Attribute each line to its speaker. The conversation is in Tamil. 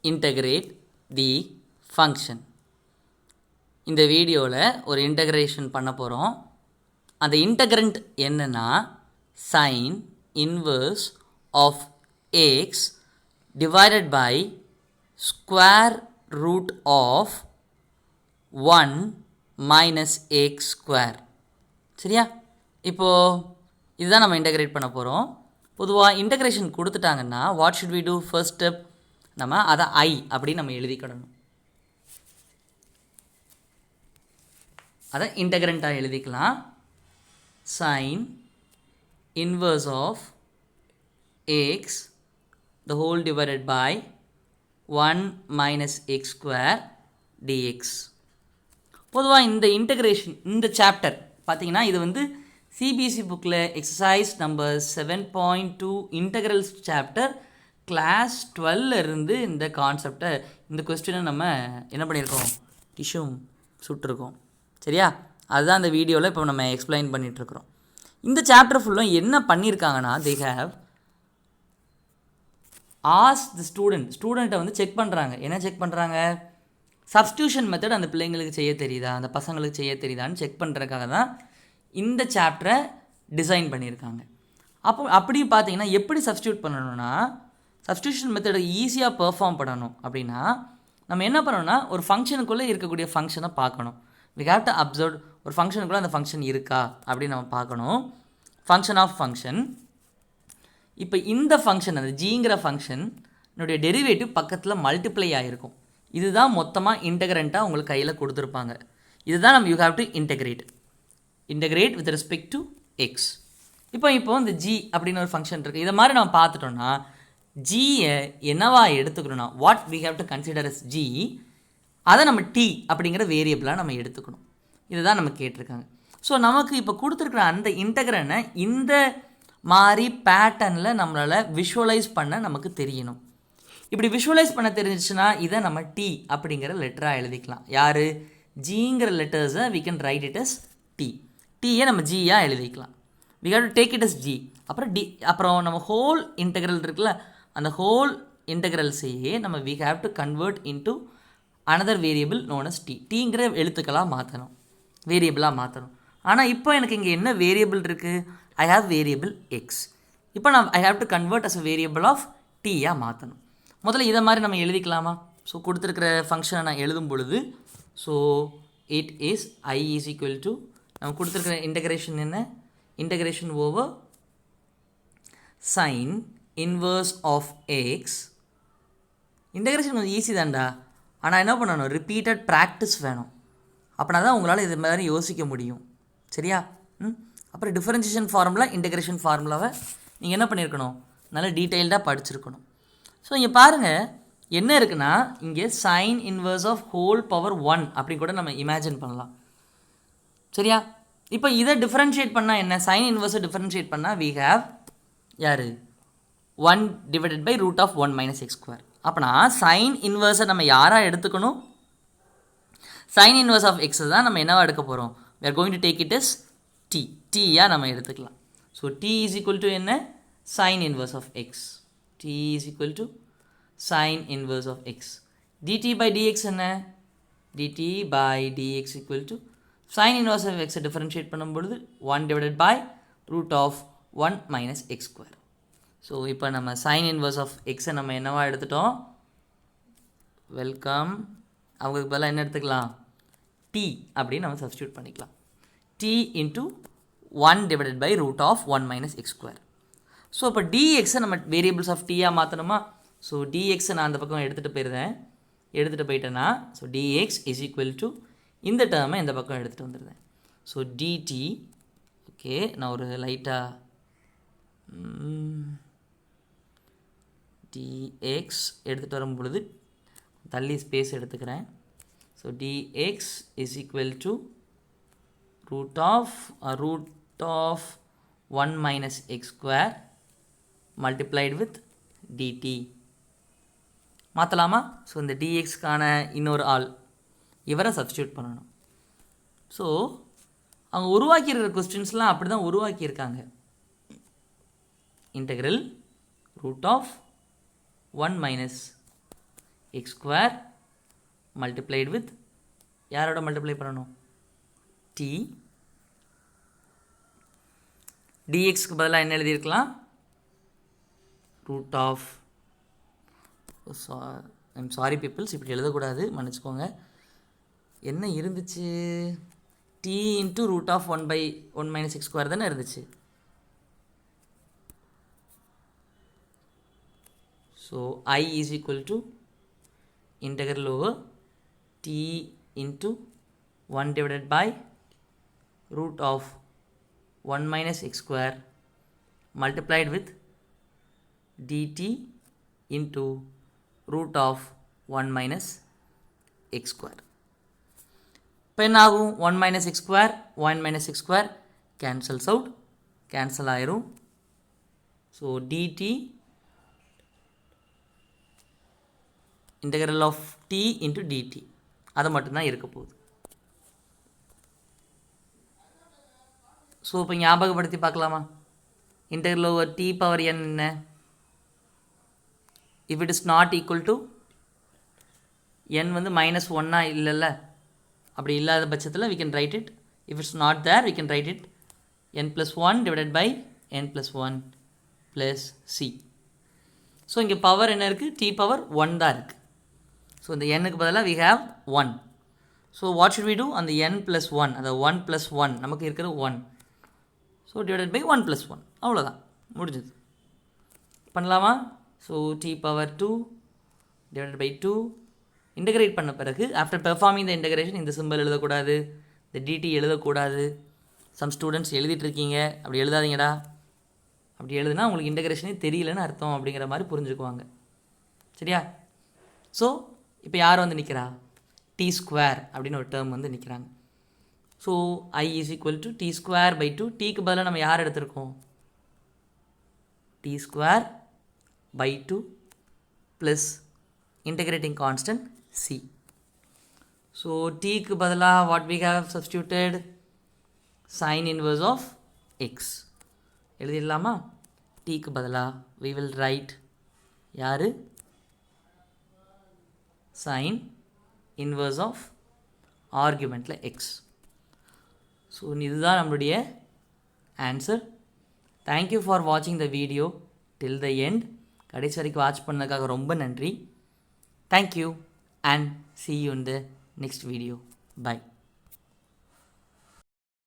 Speaker 1: integrate the function. இந்த வீடியோவில் ஒரு இன்டகிரேஷன் பண்ண போகிறோம். அந்த இன்டகிரண்ட் என்னன்னா sin inverse of x divided by square root of 1 minus x square. சரியா? இப்போது இதுதான் நம்ம இன்டகிரேட் பண்ண போகிறோம். பொதுவாக இன்டகிரேஷன் கொடுத்துட்டாங்கன்னா what should we do? First step நம்ம அதை I அப்படின்னு நம்ம எழுதிக்கிடணும். அதை இன்டகிரண்ட்டாக எழுதிக்கலாம். sin inverse of x the whole divided by 1 minus x square dx. பொதுவாக இந்த இன்டகிரேஷன் இந்த சாப்டர் பார்த்தீங்கன்னா இது வந்து CBSE புக்கில் exercise number 7.2 integrals chapter class 12 இருந்து இந்த கான்செப்டை இந்த கொஸ்டினை நம்ம என்ன பண்ணியிருக்கோம்? டிஷ்யூ சுட்டிருக்கோம். சரியா? அதுதான் அந்த வீடியோவில் இப்போ நம்ம எக்ஸ்பிளைன் பண்ணிகிட்ருக்குறோம். இந்த சாப்டர் ஃபுல்லும் என்ன பண்ணியிருக்காங்கன்னா they have asked the ஸ்டூடெண்ட்டை வந்து செக் பண்ணுறாங்க. என்ன செக் பண்ணுறாங்க? சப்ஸ்டியூஷன் மெத்தட் அந்த பிள்ளைங்களுக்கு செய்ய தெரியுதா, அந்த பசங்களுக்கு செய்ய தெரியுதான்னு செக் பண்ணுறதுக்காக தான் இந்த சாப்டரை டிசைன் பண்ணியிருக்காங்க. அப்படி பார்த்தீங்கன்னா எப்படி சப்ஸ்டியூட் பண்ணணும்னா சப்ஸ்டியூஷன் மெத்தடை ஈஸியாக பெர்ஃபார்ம் பண்ணணும் அப்படின்னா நம்ம என்ன பண்ணணும்னா ஒரு ஃபங்க்ஷனுக்குள்ளே இருக்கக்கூடிய ஃபங்க்ஷனை பார்க்கணும். we have to observe ஒரு ஃபங்க்ஷனுக்குள்ளே அந்த ஃபங்க்ஷன் இருக்கா அப்படின்னு நம்ம பார்க்கணும். Function of function. இப்போ இந்த ஃபங்க்ஷன் அந்த ஜிங்கிற ஃபங்க்ஷனுடைய டெரிவேட்டிவ் பக்கத்தில் மல்டிப்ளை ஆகிருக்கும். இதுதான் மொத்தமாக இன்டகிரண்ட்டாக உங்களுக்கு கையில் கொடுத்துருப்பாங்க. இதுதான் நம்ம you have to integrate with respect to X. இப்போ இந்த ஜி அப்படின்னு ஒரு ஃபங்க்ஷன் இருக்குது. இதை மாதிரி நம்ம பார்த்துட்டோம்னா ஜியை என்னவா எடுத்துக்கணும்னா what we have to consider as G, அதை நம்ம டி அப்படிங்கிற வேரியபிளாக நம்ம எடுத்துக்கணும். இதுதான் நம்ம கேட்டிருக்காங்க. ஸோ நமக்கு இப்போ கொடுத்துருக்குற அந்த இன்டகிரனை இந்த மாதிரி பேட்டர்னில் நம்மளால் விஷுவலைஸ் பண்ண நமக்கு தெரியணும். இப்படி விஷுவலைஸ் பண்ண தெரிஞ்சிச்சுன்னா இதை நம்ம டி அப்படிங்கிற லெட்டராக எழுதிக்கலாம். யார்? ஜிங்கிற லெட்டர்ஸை we can write it as T. டீயை நம்ம ஜியாக எழுதிக்கலாம். We have to take it as G. அப்புறம் நம்ம ஹோல் இன்டெக்ரல் இருக்குல்ல, அந்த ஹோல் இன்டெக்ரல்ஸையே நம்ம we have to convert into another variable known as T. டீங்கிற எழுத்துக்களாக மாற்றணும், வேரியபிளாக மாற்றணும். ஆனால் இப்போ எனக்கு இங்கே என்ன வேரியபிள் இருக்குது? I have variable X. இப்போ நான் I have to convert as a variable of டீயாக மாற்றணும். முதல்ல இதை மாதிரி நம்ம எழுதிக்கலாமா? ஸோ கொடுத்துருக்கிற ஃபங்க்ஷனை நான் எழுதும் பொழுது so it is I is equal to நம்ம கொடுத்துருக்கிற இன்டகிரேஷன் என்ன? Integration over sine inverse of x. Integration கொஞ்சம் ஈஸி தான்டா, ஆனால் என்ன பண்ணணும்? ரிப்பீட்டட் ப்ராக்டிஸ் வேணும். அப்படின்னா தான் உங்களால் இது மாதிரி யோசிக்க முடியும். சரியா? அப்புறம் டிஃபரன்ஷியேஷன் ஃபார்முலா, இன்டகிரேஷன் ஃபார்முலாவை நீங்கள் என்ன பண்ணியிருக்கணும்? நல்லா டீட்டெயில்டாக படிச்சிருக்கணும். ஸோ இங்கே பாருங்கள் என்ன இருக்குன்னா இங்கே sine inverse of whole power 1 அப்படி கூட நம்ம இமேஜின் பண்ணலாம். சரியா? இப்போ இதை டிஃபரன்ஷியேட் பண்ணால் என்ன? சைன் இன்வர்ஸை டிஃபரன்ஷியேட் பண்ணால் வி ஹேவ் யார்? 1 divided by root of 1 minus X square. அப்போனா சைன் இன்வர்ஸை நம்ம யாராக எடுத்துக்கணும்? சைன் இன்வர்ஸ் ஆஃப் எக்ஸை தான் நம்ம என்னவா எடுக்க போகிறோம்? we are going to take it as t. t-யா நம்ம எடுத்துக்கலாம். So t is equal to என்ன? sin inverse of x. t is equal to sin inverse of x. dt by dx என்ன? dt by dx equal to sin inverse of x differentiate பண்ணும் பொழுது 1 divided by root of 1 minus x square. So இப்போ நம்ம sin inverse of x நம்ம என்னவா எடுத்துட்டோம்? வெல்கம். அவங்களுக்கு பதிலாக என்ன எடுத்துக்கலாம்? t அப்படின்னு நம்ம சப்ஸ்டியூட் பண்ணிக்கலாம். t into 1 divided by root of 1 minus x square. So இப்போ dx நம்ம வேரியபிள்ஸ் ஆஃப் டீயாக மாற்றணுமா? ஸோ dx நான் அந்த பக்கம் எடுத்துகிட்டு போயிட்டேன்னா so dx is equal to இந்த டேர்மை இந்த பக்கம் எடுத்துகிட்டு வந்துடுறேன். ஸோ dt ஓகே, நான் ஒரு லைட்டாக dx எடுத்துகிட்டு வரும் பொழுது தள்ளி ஸ்பேஸ் எடுத்துக்கிறேன். So dx is equal to root of 1 minus x square multiplied with dt. மாற்றலாமா? ஸோ இந்த dxக்கான இன்னொரு ஆள் இவரை சப்ஸ்டியூட் பண்ணணும். ஸோ அவங்க உருவாக்கியிருக்கிற கொஸ்டின்ஸ்லாம் அப்படி தான் உருவாக்கியிருக்காங்க. Integral root of 1 minus X square multiplied with யாரோட மல்டிப்ளை பண்ணணும் டி டிஎக்ஸ்க்கு பதிலாக என்ன எழுதியிருக்கலாம் root of I'm sorry peoples இப்படி எழுதக்கூடாது மன்னிச்சுக்கோங்க என்ன இருந்துச்சு T into root of 1/1 minus X square தானே இருந்துச்சு so I is equal to integral over t into 1 divided by root of 1 minus x square multiplied with dt into root of 1 minus x square. இப்போ என்ன ஆகும் 1 minus x square 1 minus x square cancels out cancel ஆயிரும் so dt integral of t into dt அது மட்டும்தான் இருக்க போகுது ஸோ இப்போ ஞாபகப்படுத்தி பார்க்கலாமா integral over t power n என்ன if it is not equal to n வந்து minus 1 இல்லைல்ல அப்படி இல்லாத பட்சத்தில் we can write it if it's not there we can write it n plus 1 divided by n plus 1 plus c so இங்கே பவர் என்ன இருக்குது t பவர் 1 தான் இருக்குது ஸோ இந்த n-க்கு பதிலாக we have 1 so what should we do அந்த n plus 1 அந்த 1 plus 1 நமக்கு இருக்கிற 1 ஸோ divided by 1 plus 1 அவ்வளோதான் முடிஞ்சது பண்ணலாமா so t power 2 divided by 2 integrate பண்ண பிறகு ஆஃப்டர் பெர்ஃபார்மிங் த இன்டகிரேஷன் இந்த சிம்பிள் எழுதக்கூடாது இந்த dt எழுதக்கூடாது சம் ஸ்டூடெண்ட்ஸ் எழுதிட்டுருக்கீங்க அப்படி எழுதாதீங்கடா அப்படி எழுதுனா உங்களுக்கு இன்டகிரேஷனே தெரியலன்னு அர்த்தம் அப்படிங்கிற மாதிரி புரிஞ்சுக்குவாங்க சரியா ஸோ இப்போ யார் வந்து நிற்கிறா டி ஸ்கொயர் அப்படின்னு ஒரு டேர்ம் வந்து நிற்கிறாங்க so I is equal to t square by 2 டீக்கு பதிலாக நம்ம யார் எடுத்திருக்கோம் t square by 2 plus integrating constant c so டீக்கு பதிலாக what we have substituted sin inverse of x எழுதிடலாமா டீக்கு பதிலாக we will write யார் sin inverse of argumentல x so இதுதான் நம்மளுடைய ஆன்சர் தேங்க்யூ ஃபார் வாட்சிங் the video till the end கடைசி வரைக்கும் வாட்ச் பண்ணதுக்காக ரொம்ப நன்றி thank you and see you in the next video bye